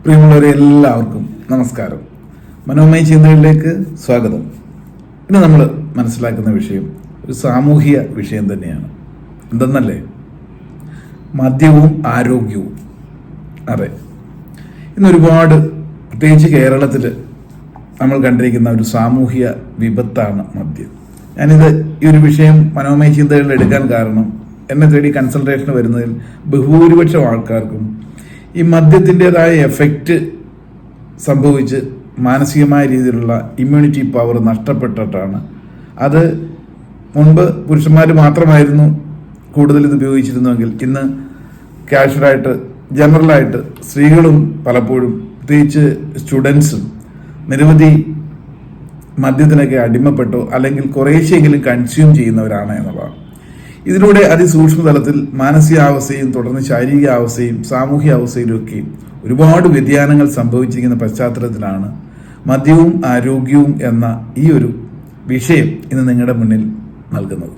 പ്രിയമുള്ളവരെ എല്ലാവർക്കും നമസ്കാരം. മനോമയ ചിന്തകളിലേക്ക് സ്വാഗതം. ഇന്ന് നമ്മൾ മനസ്സിലാക്കുന്ന വിഷയം ഒരു സാമൂഹിക വിഷയം തന്നെയാണ്. എന്തെന്നല്ലേ? മദ്യവും ആരോഗ്യവും. അതെ, ഇന്നൊരുപാട് പ്രത്യേകിച്ച് കേരളത്തിൽ നമ്മൾ കണ്ടിരിക്കുന്ന ഒരു സാമൂഹിക വിപത്താണ് മദ്യം. ഞാനിത് ഈ ഒരു വിഷയം മനോമയ ചിന്തകളിൽ എടുക്കാൻ കാരണം എന്നെ തേടി കൺസൾട്ടേഷൻ വരുന്നതിൽ ബഹുഭൂരിപക്ഷം ആൾക്കാർക്കും ഈ മദ്യത്തിൻ്റെതായ എഫക്റ്റ് സംഭവിച്ച് മാനസികമായ രീതിയിലുള്ള ഇമ്മ്യൂണിറ്റി പവർ നഷ്ടപ്പെട്ടിട്ടാണ്. അത് മുൻപ് പുരുഷന്മാർ മാത്രമായിരുന്നു കൂടുതൽ ഇത് ഉപയോഗിച്ചിരുന്നുവെങ്കിൽ ഇന്ന് കാഷ്വലായിട്ട് ജനറലായിട്ട് സ്ത്രീകളും പലപ്പോഴും പ്രത്യേകിച്ച് സ്റ്റുഡൻസും നിരവധി മദ്യത്തിനൊക്കെ അടിമപ്പെട്ടോ അല്ലെങ്കിൽ കുറേശ്ശെങ്കിലും കൺസ്യൂം ചെയ്യുന്നവരാണ് എന്നുള്ളതാണ്. ഇതിലൂടെ അതിസൂക്ഷ്മ തലത്തിൽ മാനസികാവസ്ഥയും തുടർന്ന് ശാരീരിക അവസ്ഥയും സാമൂഹിക അവസ്ഥയിലൊക്കെ ഒരുപാട് വ്യതിയാനങ്ങൾ സംഭവിച്ചിരിക്കുന്ന പശ്ചാത്തലത്തിലാണ് മദ്യവും ആരോഗ്യവും എന്ന ഈ ഒരു വിഷയം ഇന്ന് നിങ്ങളുടെ മുന്നിൽ നൽകുന്നത്.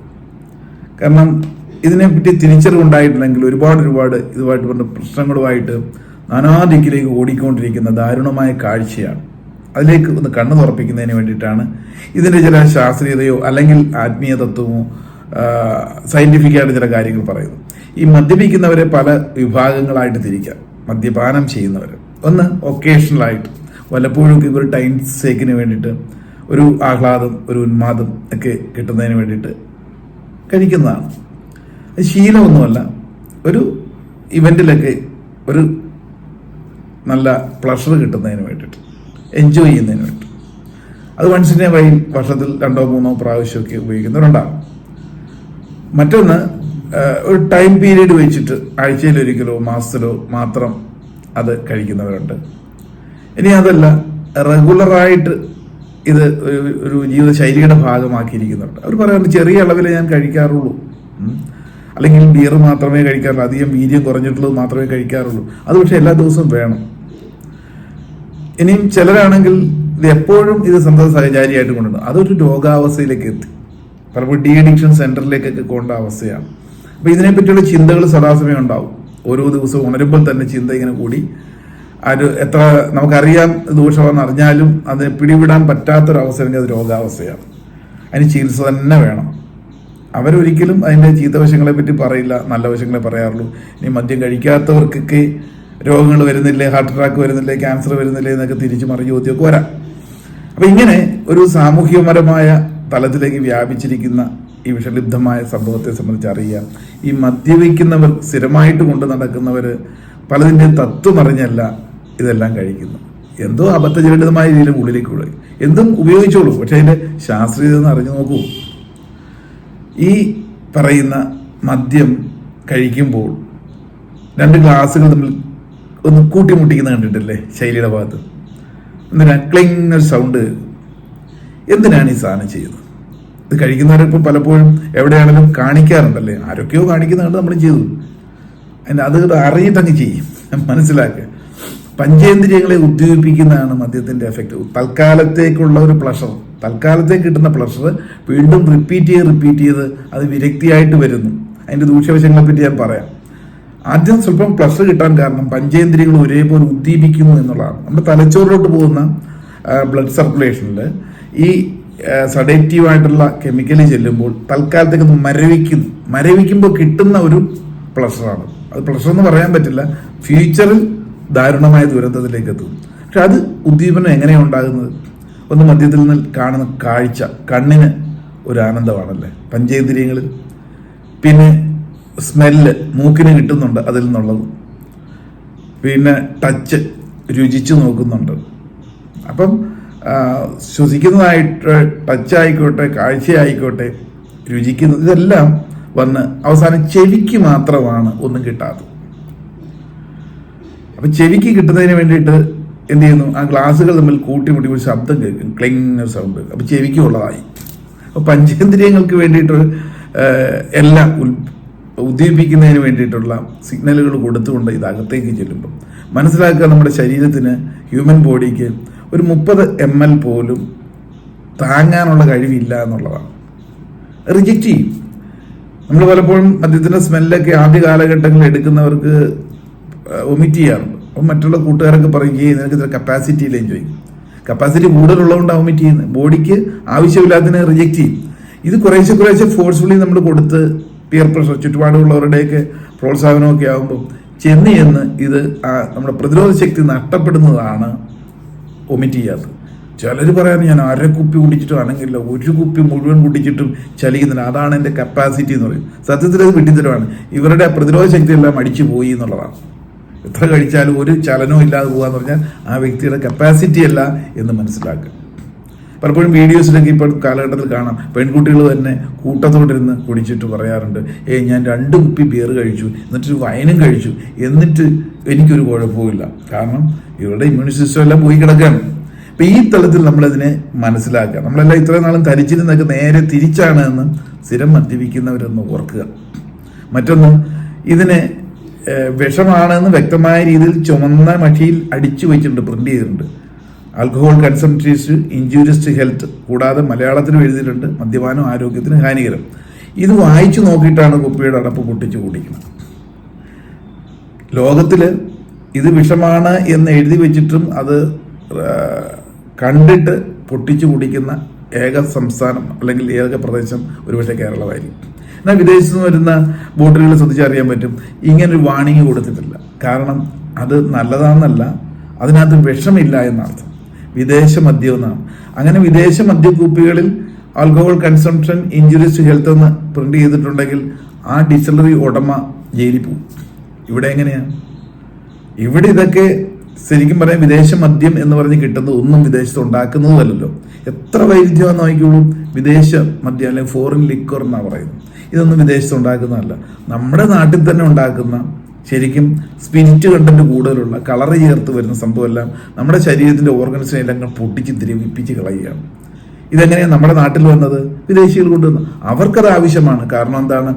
കാരണം ഇതിനെപ്പറ്റി തിരിച്ചറിവുണ്ടായിട്ടില്ലെങ്കിൽ ഒരുപാട് ഇതുമായിട്ട് ബന്ധ പ്രശ്നങ്ങളുമായിട്ട് നാനാദിക്കിലേക്ക് ഓടിക്കൊണ്ടിരിക്കുന്ന ദാരുണമായ കാഴ്ചയാണ്. അതിലേക്ക് ഒന്ന് കണ്ണു തുറപ്പിക്കുന്നതിന് വേണ്ടിയിട്ടാണ് ഇതിൻ്റെ ചില ശാസ്ത്രീയതയോ അല്ലെങ്കിൽ ആത്മീയ തത്വമോ സയന്റിഫിക്കായിട്ട് ചില കാര്യങ്ങൾ പറയുന്നു. ഈ മദ്യപിക്കുന്നവരെ പല വിഭാഗങ്ങളായിട്ട് തിരിക്കാം. മദ്യപാനം ചെയ്യുന്നവർ ഒന്ന് ഒക്കേഷണലായിട്ട് വല്ലപ്പോഴും ഒരു ടൈം സേക്കിന് വേണ്ടിയിട്ട് ഒരു ആഹ്ലാദം ഒരു ഉന്മാദം ഒക്കെ കിട്ടുന്നതിന് വേണ്ടിയിട്ട് കഴിക്കുന്നതാണ്. അത് ശീലമൊന്നുമല്ല, ഒരു ഇവന്റിലൊക്കെ ഒരു നല്ല പ്ലഷർ കിട്ടുന്നതിന് വേണ്ടിയിട്ട് എൻജോയ് ചെയ്യുന്നതിന് വേണ്ടി അത് വൺസിനെ വർഷത്തിൽ 2-3 പ്രാവശ്യമൊക്കെ ഉപയോഗിക്കുന്നവരുണ്ടാകും. മറ്റൊന്ന് ഒരു ടൈം പീരീഡ് വെച്ചിട്ട് ആഴ്ചയിലൊരിക്കലോ മാസത്തിലോ മാത്രം അത് കഴിക്കുന്നവരുണ്ട്. ഇനി അതല്ല, റെഗുലറായിട്ട് ഇത് ഒരു ജീവിതശൈലിയുടെ ഭാഗമാക്കിയിരിക്കുന്നുണ്ട്. അവർ പറയാറുണ്ട് ചെറിയ അളവിലേ ഞാൻ കഴിക്കാറുള്ളൂ, അല്ലെങ്കിൽ ബിയർ മാത്രമേ കഴിക്കാറുള്ളൂ, അധികം വീര്യം കുറഞ്ഞിട്ടുള്ളത് മാത്രമേ കഴിക്കാറുള്ളൂ. അത് പക്ഷെ എല്ലാ ദിവസവും വേണം. ഇനിയും ചിലരാണെങ്കിൽ ഇത് എപ്പോഴും ഇത് സന്തത സഹചാരിയായിട്ട് കൊണ്ടുവരും. അതൊരു രോഗാവസ്ഥയിലേക്ക് എത്തി പലപ്പോഴും ഡി അഡിക്ഷൻ സെന്ററിലേക്കൊക്കെ കൊണ്ട അവസ്ഥയാണ്. അപ്പൊ ഇതിനെപ്പറ്റിയുള്ള ചിന്തകൾ സദാസമയം ഉണ്ടാവും. ഓരോ ദിവസവും ഉണരുമ്പോൾ തന്നെ ചിന്ത ഇങ്ങനെ കൂടി അത് എത്ര നമുക്കറിയാം ദോഷമെന്ന് അറിഞ്ഞാലും അതിനെ പിടിവിടാൻ പറ്റാത്തൊരവസരം അത് രോഗാവസ്ഥയാണ്. അതിന് ചികിത്സ തന്നെ വേണം. അവരൊരിക്കലും അതിൻ്റെ ചീത്തവശങ്ങളെ പറ്റി പറയില്ല, നല്ല വശങ്ങളെ പറയാറുള്ളൂ. ഇനി മദ്യം കഴിക്കാത്തവർക്കൊക്കെ രോഗങ്ങൾ വരുന്നില്ലേ, ഹാർട്ട് അറ്റാക്ക് വരുന്നില്ലേ, ക്യാൻസർ വരുന്നില്ലേ എന്നൊക്കെ തിരിച്ചു മറിഞ്ഞ് ചോദ്യമൊക്കെ വരാം. അപ്പൊ ഇങ്ങനെ ഒരു സാമൂഹികപരമായ തലത്തിലേക്ക് വ്യാപിച്ചിരിക്കുന്ന ഈ വിഷലിബ്ധമായ സംഭവത്തെ സംബന്ധിച്ച് അറിയാം. ഈ മദ്യപിക്കുന്നവർ സ്ഥിരമായിട്ട് കൊണ്ട് നടക്കുന്നവർ പലതിൻ്റെ തത്വം അറിഞ്ഞല്ല ഇതെല്ലാം കഴിക്കുന്നു. എന്തോ അബദ്ധജനിതമായ രീതിയിലും ഉള്ളിലേക്ക് വിടും. എന്തും ഉപയോഗിച്ചോളൂ, പക്ഷെ അതിൻ്റെ ശാസ്ത്രീയത എന്ന് അറിഞ്ഞു നോക്കൂ. ഈ പറയുന്ന മദ്യം കഴിക്കുമ്പോൾ 2 ഗ്ലാസുകൾ തമ്മിൽ ഒന്ന് കൂട്ടിമുട്ടിക്കുന്ന കണ്ടിട്ടില്ലേ ശൈലിയുടെ ഭാഗത്ത്? എന്തിനാ ക്ലിങ് ഒരു സൗണ്ട്? എന്തിനാണ് ഈ സാധനം ചെയ്യുന്നത്? ഇത് കഴിക്കുന്നവരിപ്പം പലപ്പോഴും എവിടെയാണെങ്കിലും കാണിക്കാറുണ്ടല്ലേ, ആരൊക്കെയോ കാണിക്കുന്നത് നമ്മൾ ചെയ്തു. അതിൻ്റെ അത് അറിഞ്ഞിട്ടങ്ങ് ചെയ്യും. മനസ്സിലാക്കുക, പഞ്ചേന്ദ്രിയങ്ങളെ ഉദ്ദീപിക്കുന്നതാണ് മദ്യത്തിൻ്റെ എഫക്റ്റ്. തൽക്കാലത്തേക്കുള്ള ഒരു പ്ലഷർ, തൽക്കാലത്തേക്ക് കിട്ടുന്ന പ്ലഷർ വീണ്ടും റിപ്പീറ്റ് ചെയ്ത് അത് വിരക്തിയായിട്ട് വരുന്നു. അതിൻ്റെ ദൂഷ്യവശങ്ങളെ പറ്റി ഞാൻ പറയാം. ആദ്യം സ്വല്പം പ്ലഷർ കിട്ടാൻ കാരണം പഞ്ചേന്ദ്രിയങ്ങൾ ഒരേപോലെ ഉദ്ദീപിക്കുന്നു എന്നുള്ളതാണ്. നമ്മുടെ തലച്ചോറിലോട്ട് പോകുന്ന ബ്ലഡ് സർക്കുലേഷനിൽ ഈ സഡേറ്റീവായിട്ടുള്ള കെമിക്കലി ചെല്ലുമ്പോൾ തൽക്കാലത്തേക്ക് മരവിക്കുമ്പോൾ കിട്ടുന്ന ഒരു പ്ലഷറാണ്. അത് പ്ലഷർ എന്ന് പറയാൻ പറ്റില്ല, ഫ്യൂച്ചറിൽ ദാരുണമായ ദുരന്തത്തിലേക്ക് എത്തും. പക്ഷെ അത് ഉദ്ദീപനം എങ്ങനെയാണ് ഉണ്ടാകുന്നത്? ഒന്ന് മദ്യത്തിൽ നിന്ന് കാണുന്ന കാഴ്ച കണ്ണിന് ഒരു ആനന്ദമാണല്ലേ, പഞ്ചേന്ദ്രിയങ്ങളിൽ. പിന്നെ സ്മെല്ല് മൂക്കിന് കിട്ടുന്നുണ്ട് അതിൽ നിന്നുള്ളത്. പിന്നെ ടച്ച് രുചിച്ച് നോക്കുന്നുണ്ട്. അപ്പം ശ്വസിക്കുന്നതായിട്ട് ടച്ച് ആയിക്കോട്ടെ, കാഴ്ചയായിക്കോട്ടെ, രുചിക്കുന്നത്, ഇതെല്ലാം വന്ന് അവസാനം ചെവിക്ക് മാത്രമാണ് ഒന്നും കിട്ടാത്തത്. അപ്പൊ ചെവിക്ക് കിട്ടുന്നതിന് വേണ്ടിയിട്ട് എന്ത് ചെയ്യുന്നു? ആ ഗ്ലാസുകൾ തമ്മിൽ കൂട്ടിമുട്ടി ഒരു ശബ്ദം കേൾക്കും, ക്ലിങ് സൗണ്ട്. അപ്പൊ ചെവിക്ക് ഉള്ളതായി. അപ്പൊ പഞ്ചേന്ദ്രിയങ്ങൾക്ക് വേണ്ടിയിട്ട് എല്ലാം ഉദ്ദീപിക്കുന്നതിന് വേണ്ടിയിട്ടുള്ള സിഗ്നലുകൾ കൊടുത്തുകൊണ്ട് ഇത് അകത്തേക്ക് ചെല്ലുമ്പം മനസ്സിലാക്കുക, നമ്മുടെ ശരീരത്തിന്, ഹ്യൂമൻ ബോഡിക്ക് ഒരു 30 ml പോലും താങ്ങാനുള്ള കഴിവില്ല എന്നുള്ളതാണ്. റിജക്റ്റ് ചെയ്യും. നമ്മൾ പലപ്പോഴും മദ്യത്തിൻ്റെ സ്മെല്ലൊക്കെ ആദ്യ കാലഘട്ടങ്ങളിൽ എടുക്കുന്നവർക്ക് വൊമിറ്റ് ചെയ്യാറുണ്ട്. അപ്പം മറ്റുള്ള കൂട്ടുകാരൊക്കെ പറയുകയും നിനക്ക് ഇത്ര കപ്പാസിറ്റി ഇല്ലേന്ന് ചോദിക്കും. കപ്പാസിറ്റി കൂടുതലുള്ളതുകൊണ്ട് വൊമിറ്റ് ചെയ്യുന്നത്, ബോഡിക്ക് ആവശ്യമില്ലാത്തതിനെ റിജക്റ്റ് ചെയ്യും. ഇത് കുറേശ്ശെ ഫോഴ്സ്ഫുള്ളി നമ്മൾ കൊടുത്ത് പിയർ പ്രഷർ ചുറ്റുപാടുള്ളവരുടെയൊക്കെ പ്രോത്സാഹനമൊക്കെ ആകുമ്പോൾ ചെന്ന് ഇത് നമ്മുടെ പ്രതിരോധ ശക്തി നഷ്ടപ്പെടുന്നതാണ് വൊമിറ്റ് ചെയ്യാത്തത്. ചിലർ പറയാൻ ഞാൻ അര കുപ്പി കുടിച്ചിട്ടും ആണെങ്കിലില്ല, ഒരു കുപ്പി മുഴുവൻ കുടിച്ചിട്ടും ചലിക്കുന്നില്ല, അതാണ് എൻ്റെ കപ്പാസിറ്റി എന്ന് പറയും. സത്യത്തിൽ അത് വിട്ടിത്തരമാണ്. ഇവരുടെ പ്രതിരോധ ശക്തി എല്ലാം അടിച്ചു പോയി എന്നുള്ളതാണ്. എത്ര കഴിച്ചാലും ഒരു ചലനവും ഇല്ലാതെ പോകാന്ന് പറഞ്ഞാൽ ആ വ്യക്തിയുടെ കപ്പാസിറ്റി അല്ല എന്ന് മനസ്സിലാക്കുക. പലപ്പോഴും വീഡിയോസിലൊക്കെ ഇപ്പോൾ കാലഘട്ടത്തിൽ കാണാം, പെൺകുട്ടികൾ തന്നെ കൂട്ടത്തോടിരുന്ന് കുടിച്ചിട്ട് പറയാറുണ്ട്, ഞാൻ 2 കുപ്പി ബിയർ കഴിച്ചു, എന്നിട്ട് വൈനും കഴിച്ചു, എന്നിട്ട് എനിക്കൊരു കുഴപ്പമില്ല. കാരണം ഇവരുടെ ഇമ്മ്യൂണി സിസ്റ്റം എല്ലാം പോയി കിടക്കുകയാണ്. അപ്പം ഈ തലത്തിൽ നമ്മളതിനെ മനസ്സിലാക്കുക. നമ്മളെല്ലാം ഇത്രയും നാളും ധരിച്ചിരുന്നൊക്കെ നേരെ തിരിച്ചാണ് എന്ന് സ്ഥിരം മദ്യപിക്കുന്നവരെന്ന് ഓർക്കുക. മറ്റൊന്ന്, ഇതിനെ വിഷമാണെന്ന് വ്യക്തമായ രീതിയിൽ ചുമന്ന മഷിയിൽ അടിച്ചു വെച്ചിട്ടുണ്ട്, പ്രിന്റ് ചെയ്തിട്ടുണ്ട്. Alcohol consumption is injurious to health. കൂടാതെ മലയാളത്തിലും എഴുതിയിട്ടുണ്ട്, മദ്യപാനം ആരോഗ്യത്തിന് ഹാനികരം. ഇത് വായിച്ചു നോക്കിയിട്ടാണ് കുപ്പിയുടെ അടപ്പ് പൊട്ടിച്ചു കുടിക്കുന്നത്. ലോകത്തിൽ ഇത് വിഷമാണ് എന്ന് എഴുതി വെച്ചിട്ടും അത് കണ്ടിട്ട് പൊട്ടിച്ചു കുടിക്കുന്ന ഏക സംസ്ഥാനം അല്ലെങ്കിൽ ഏക പ്രദേശം ഒരുപക്ഷെ കേരളമായിരിക്കും. എന്നാൽ വിദേശത്ത് നിന്ന് വരുന്ന ബോട്ടിലുകൾ ശ്രദ്ധിച്ചറിയാൻ പറ്റും, ഇങ്ങനൊരു വാണിംഗ് കൊടുത്തിട്ടില്ല. കാരണം അത് നല്ലതാണെന്നല്ല, അതിനകത്ത് വിഷമില്ല എന്നർത്ഥം. വിദേശ മദ്യം എന്നാണ്. അങ്ങനെ വിദേശ മദ്യക്കുപ്പികളിൽ alcohol consumption injuries to health എന്ന് പ്രിന്റ് ചെയ്തിട്ടുണ്ടെങ്കിൽ ആ ഡിസ്റ്റിലറി ഉടമ ജയിലിൽ പോകും. ഇവിടെ എങ്ങനെയാണ്? ഇവിടെ ഇതൊക്കെ ശരിക്കും പറയാൻ വിദേശ മദ്യം എന്ന് പറഞ്ഞ് കിട്ടുന്നത് ഒന്നും വിദേശത്ത് ഉണ്ടാക്കുന്നതല്ലോ. എത്ര വൈവിധ്യമാണെന്ന് നോക്കിക്കോളൂ. വിദേശ മദ്യം അല്ലെങ്കിൽ ഫോറിൻ ലിക്വർ എന്നാണ് പറയുന്നത്. ഇതൊന്നും വിദേശത്ത് ഉണ്ടാക്കുന്നതല്ല, നമ്മുടെ നാട്ടിൽ തന്നെ ഉണ്ടാക്കുന്ന ശരിക്കും സ്പിരിറ്റ് കണ്ടന്റ് കൂടുതലുള്ള കളറ് ചേർത്ത് വരുന്ന സംഭവമെല്ലാം നമ്മുടെ ശരീരത്തിന്റെ ഓർഗൻസിനെ എല്ലാം പൊട്ടിച്ച് ദ്രവിപ്പിച്ച് കളയുകയാണ്. ഇതെങ്ങനെയാണ് നമ്മുടെ നാട്ടിൽ വന്നത്? വിദേശികൾ കൊണ്ടുവന്നു. അവർക്കത് ആവശ്യമാണ്. കാരണം എന്താണ്?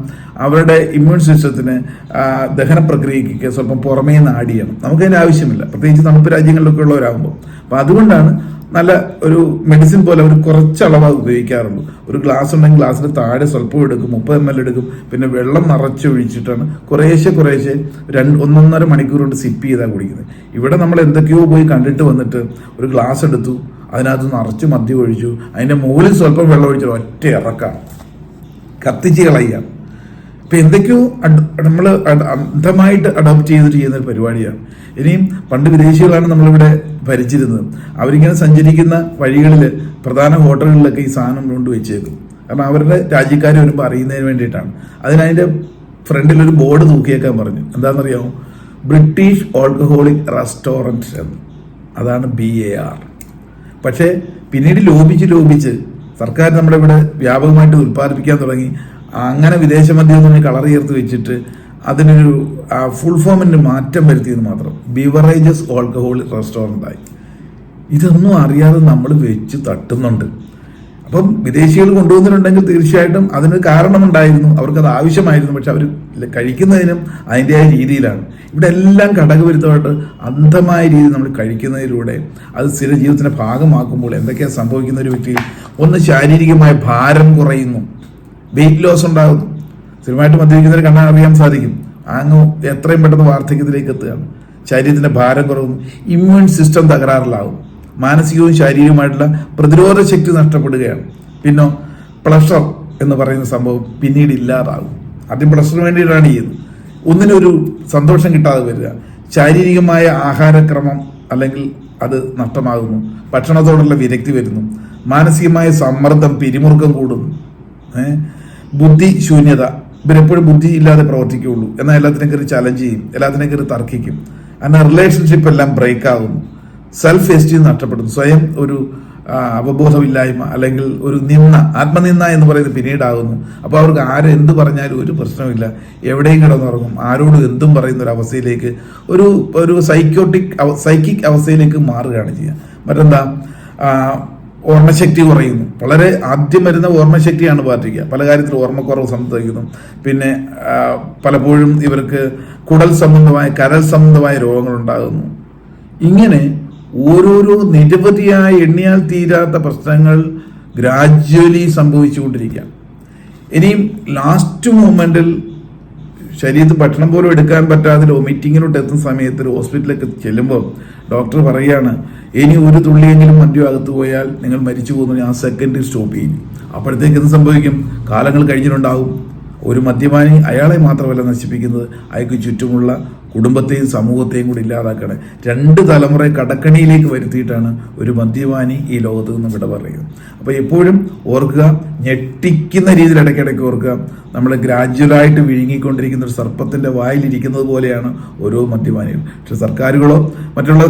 അവരുടെ ഇമ്മ്യൂൺ സിസ്റ്റത്തിന് ദഹന പ്രക്രിയയ്ക്ക് സ്വല്പം പുറമേ നിന്ന് ആഡ് ചെയ്യണം. നമുക്കതിന് ആവശ്യമില്ല, പ്രത്യേകിച്ച് നമുക്ക് രാജ്യങ്ങളിലൊക്കെ ഉള്ളവരാകുമ്പോൾ. അപ്പം അതുകൊണ്ടാണ് നല്ല ഒരു മെഡിസിൻ പോലെ അവർ കുറച്ചളവ് ഉപയോഗിക്കാറുള്ളൂ. ഒരു ഗ്ലാസ് ഉണ്ടെങ്കിൽ ഗ്ലാസ്സിന് താഴെ സ്വല്പം എടുക്കും, 30 ml എടുക്കും, പിന്നെ വെള്ളം നിറച്ചൊഴിച്ചിട്ടാണ് കുറേശ്ശെ 1.5 മണിക്കൂർ കൊണ്ട് സിപ്പ് ചെയ്താൽ കുടിക്കുന്നത്. ഇവിടെ നമ്മൾ എന്തൊക്കെയോ പോയി കണ്ടിട്ട് വന്നിട്ട് ഒരു ഗ്ലാസ് എടുത്തു, അതിനകത്ത് നിറച്ച് മദ്യം ഒഴിച്ചു, അതിൻ്റെ മുകളിൽ സ്വല്പം വെള്ളം ഒഴിച്ചു, ഒറ്റ ഇറക്കാം, കത്തിച്ച് കളയുക. ഇപ്പം എന്തൊക്കെയോ നമ്മൾ അന്ധമായിട്ട് അഡോപ്റ്റ് ചെയ്തിട്ട് ചെയ്യുന്ന ഒരു പരിപാടിയാണ്. ഇനിയും പണ്ട് വിദേശികളാണ് നമ്മളിവിടെ ഭരിച്ചിരുന്നത്. അവരിങ്ങനെ സഞ്ചരിക്കുന്ന വഴികളിൽ പ്രധാന ഹോട്ടലുകളിലൊക്കെ ഈ സാധനം കൊണ്ട് വെച്ചേക്കും. കാരണം അവരുടെ രാജ്യക്കാർ വരുമ്പോൾ അറിയുന്നതിന് വേണ്ടിയിട്ടാണ്. അതിനതിൻ്റെ ഫ്രണ്ടിലൊരു ബോർഡ് തൂക്കിയേക്കാൻ പറഞ്ഞു. എന്താണെന്നറിയാമോ? ബ്രിട്ടീഷ് ആൽക്കഹോളിക് റെസ്റ്റോറൻറ്റ് എന്ന്. അതാണ് BAR. പക്ഷേ പിന്നീട് ലോപിച്ച് സർക്കാർ നമ്മുടെ ഇവിടെ വ്യാപകമായിട്ട് ഉൽപ്പാദിപ്പിക്കാൻ തുടങ്ങി. അങ്ങനെ വിദേശ മദ്യം എന്ന് പറഞ്ഞ് കളർ ചേർത്ത് വെച്ചിട്ട് അതിനൊരു ഫുൾ ഫോമിന് മാറ്റം വരുത്തിയെന്ന് മാത്രം. ബിവറേജസ് ആൽക്കഹോളിക് റെസ്റ്റോറൻ്റായി. ഇതൊന്നും അറിയാതെ നമ്മൾ വെച്ച് തട്ടുന്നുണ്ട്. അപ്പം വിദേശികൾ കൊണ്ടുവന്നിട്ടുണ്ടെങ്കിൽ തീർച്ചയായിട്ടും അതിന് കാരണമുണ്ടായിരുന്നു, അവർക്കത് ആവശ്യമായിരുന്നു. പക്ഷെ അവർ കഴിക്കുന്നതിനും അതിൻ്റെതായ രീതിയിലാണ്. ഇവിടെ എല്ലാം ഘടകവിരുദ്ധമായിട്ട് അന്ധമായ രീതിയിൽ നമ്മൾ കഴിക്കുന്നതിലൂടെ അത് സ്ഥിര ജീവിതത്തിന്റെ ഭാഗമാക്കുമ്പോൾ എന്തൊക്കെയാണ് സംഭവിക്കുന്ന ഒരു വ്യക്തി? ഒന്ന്, ശാരീരികമായ ഭാരം കുറയുന്നു, വെയിറ്റ് ലോസ് ഉണ്ടാകുന്നു. സ്ഥിരമായിട്ട് മദ്യപിക്കുന്നവർ കണ്ടാൽ അറിയാൻ സാധിക്കും, അങ്ങ് എത്രയും പെട്ടെന്ന് വാർദ്ധക്യത്തിലേക്ക് എത്തുകയാണ്. ശരീരത്തിന്റെ ഭാരം കുറവുന്നു, ഇമ്മ്യൂൺ സിസ്റ്റം തകരാറിലാകും, മാനസികവും ശാരീരികവുമായിട്ടുള്ള പ്രതിരോധ ശക്തി നഷ്ടപ്പെടുകയാണ്. പിന്നെ പ്ലഷർ എന്ന് പറയുന്ന സംഭവം പിന്നീട് ഇല്ലാതാകും. ആദ്യം പ്ലഷറിന് വേണ്ടിയിട്ടാണ് ചെയ്യുന്നത്, ഒന്നിനൊരു സന്തോഷം കിട്ടാതെ വരിക. ശാരീരികമായ ആഹാരക്രമം അല്ലെങ്കിൽ അത് നഷ്ടമാകുന്നു, ഭക്ഷണത്തോടുള്ള വിരക്തി വരുന്നു, മാനസികമായ സമ്മർദ്ദം, പിരിമുറുക്കം കൂടുന്നു, ബുദ്ധി ശൂന്യത. ഇവരെപ്പോഴും ബുദ്ധി ഇല്ലാതെ പ്രവർത്തിക്കുകയുള്ളൂ, എന്നാൽ എല്ലാത്തിനും കയറി ചലഞ്ച് ചെയ്യും, എല്ലാത്തിനും കയറി തർക്കിക്കും. അങ്ങനെ റിലേഷൻഷിപ്പ് എല്ലാം ബ്രേക്ക് ആകുന്നു, സെൽഫ് എസ്റ്റീം നഷ്ടപ്പെടുന്നു, സ്വയം ഒരു അവബോധമില്ലായ്മ അല്ലെങ്കിൽ ഒരു ആത്മനിന്ദ എന്ന് പറയുന്നത് പിന്നീടാകുന്നു. അപ്പോൾ അവർക്ക് ആരെന്ത് പറഞ്ഞാലും ഒരു പ്രശ്നമില്ല, എവിടെയും കിടന്നുറങ്ങും, ആരോടും എന്തും പറയുന്ന ഒരു അവസ്ഥയിലേക്ക്, ഒരു സൈക്കിക് അവസ്ഥയിലേക്ക് മാറുകയാണ് ചെയ്യുക. മറ്റെന്താ? ഓർമ്മശക്തി കുറയുന്നു. വളരെ ആദ്യം വരുന്ന ഓർമ്മശക്തിയാണ് ബാധിക്കുക. പല കാര്യത്തിൽ ഓർമ്മക്കുറവ് സംഭവിക്കുന്നു. പിന്നെ പലപ്പോഴും ഇവർക്ക് കരൾ സംബന്ധമായ രോഗങ്ങൾ ഉണ്ടാകുന്നു. ഇങ്ങനെ ഓരോരോ നിരവധിയായ എണ്ണിയാൽ തീരാത്ത പ്രശ്നങ്ങൾ ഗ്രാജ്വലി സംഭവിച്ചുകൊണ്ടിരിക്കുക. ഇനിയും ലാസ്റ്റ് മൊമെന്റിൽ ശരീരത്തിൽ ഭക്ഷണം പോലും എടുക്കാൻ പറ്റാതെ വൊമിറ്റിങ്ങിലോട്ട് എത്തുന്ന സമയത്ത് ഒരു ഹോസ്പിറ്റലിലേക്ക് ചെല്ലുമ്പോൾ ഡോക്ടർ പറയുകയാണ്, ഇനി ഒരു തുള്ളിയെങ്കിലും മദ്യം അകത്ത് പോയാൽ നിങ്ങൾ മരിച്ചു പോകുന്നു, ഞാൻ സെക്കൻഡിൽ സ്റ്റോപ്പ് ചെയ്യും. അപ്പോഴത്തേക്ക് എന്ത് സംഭവിക്കും? കാലങ്ങൾ കഴിഞ്ഞിട്ടുണ്ടാവും. ഒരു മദ്യപാനി അയാളെ മാത്രമല്ല നശിപ്പിക്കുന്നത്, അയാൾക്ക് ചുറ്റുമുള്ള കുടുംബത്തെയും സമൂഹത്തെയും കൂടി ഇല്ലാതാക്കണം. 2 തലമുറ കടക്കണിയിലേക്ക് വരുത്തിയിട്ടാണ് ഒരു മദ്യപാനി ഈ ലോകത്ത് നിന്ന് വിട പറയുന്നത്. അപ്പോൾ എപ്പോഴും ഓർക്കുക, ഞെട്ടിക്കുന്ന രീതിയിൽ ഇടയ്ക്കിടയ്ക്ക് ഓർക്കുക, നമ്മൾ ഗ്രാജുവലായിട്ട് വിഴുങ്ങിക്കൊണ്ടിരിക്കുന്ന ഒരു സർപ്പത്തിന്റെ വായിലിരിക്കുന്നത് പോലെയാണ് ഓരോ മദ്യപാനികളും. പക്ഷെ സർക്കാരുകളോ മറ്റുള്ള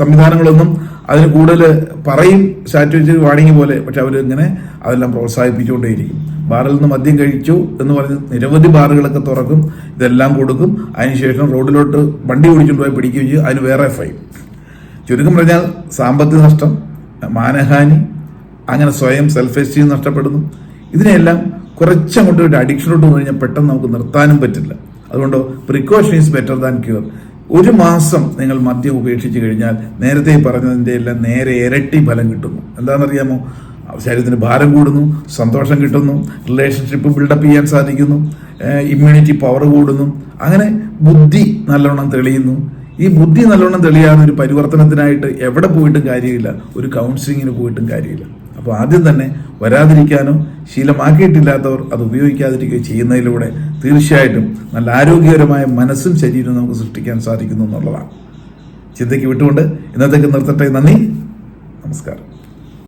സംവിധാനങ്ങളൊന്നും അതിന് കൂടുതൽ പറയും, സ്റ്റാറ്റ്യൂച്ച് വാണിംഗ് പോലെ, പക്ഷെ അവരിങ്ങനെ അതെല്ലാം പ്രോത്സാഹിപ്പിച്ചുകൊണ്ടേയിരിക്കും. ബാറിൽ നിന്ന് മദ്യം കഴിച്ചു എന്ന് പറഞ്ഞ് നിരവധി ബാറുകളൊക്കെ തുറക്കും, ഇതെല്ലാം കൊടുക്കും. അതിനുശേഷം റോഡിലോട്ട് വണ്ടി ഓടിച്ചുകൊണ്ട് പോയി പിടിക്കുകയും ചെയ്യും, അതിന് വേറെ ഫൈൻ. ചുരുക്കം പറഞ്ഞാൽ സാമ്പത്തിക നഷ്ടം, മാനഹാനി, അങ്ങനെ സ്വയം സെൽഫ് എസ്റ്റീം നഷ്ടപ്പെടുന്നു. ഇതിനെല്ലാം കുറച്ചങ്ങോട്ട് ഒരു അഡിക്ഷനോട്ട് വന്നു കഴിഞ്ഞാൽ പെട്ടെന്ന് നമുക്ക് നിർത്താനും പറ്റില്ല. അതുകൊണ്ട് precaution is better than cure. 1 മാസം നിങ്ങൾ മദ്യം ഉപേക്ഷിച്ച് കഴിഞ്ഞാൽ നേരത്തെ പറഞ്ഞതിൻ്റെ എല്ലാം നേരെ ഇരട്ടി ഫലം കിട്ടുന്നു. എന്താണെന്നറിയാമോ? ശരീരത്തിന് ഭാരം കൂടുന്നു, സന്തോഷം കിട്ടുന്നു, റിലേഷൻഷിപ്പ് ബിൽഡപ്പ് ചെയ്യാൻ സാധിക്കുന്നു, ഇമ്മ്യൂണിറ്റി പവർ കൂടുന്നു, അങ്ങനെ ബുദ്ധി നല്ലോണം തെളിയുന്നു. ഈ ബുദ്ധി നല്ലോണം തെളിയാതെ ഒരു പരിവർത്തനത്തിനായിട്ട് എവിടെ പോയിട്ടും കാര്യമില്ല, ഒരു കൗൺസിലിങ്ങിന് പോയിട്ടും കാര്യമില്ല. അപ്പോൾ ആദ്യം തന്നെ വരാതിരിക്കാനോ ശീലമാക്കിയിട്ടില്ലാത്തവർ അത് ഉപയോഗിക്കാതിരിക്കുകയോ ചെയ്യുന്നതിലൂടെ തീർച്ചയായിട്ടും നല്ല ആരോഗ്യകരമായ മനസ്സും ശരീരവും നമുക്ക് സൃഷ്ടിക്കാൻ സാധിക്കുന്നു എന്നുള്ളതാണ്. ചിന്തയ്ക്ക് വിട്ടുകൊണ്ട് ഇന്നത്തേക്ക് നിർത്തട്ടെ. നന്ദി, നമസ്കാരം.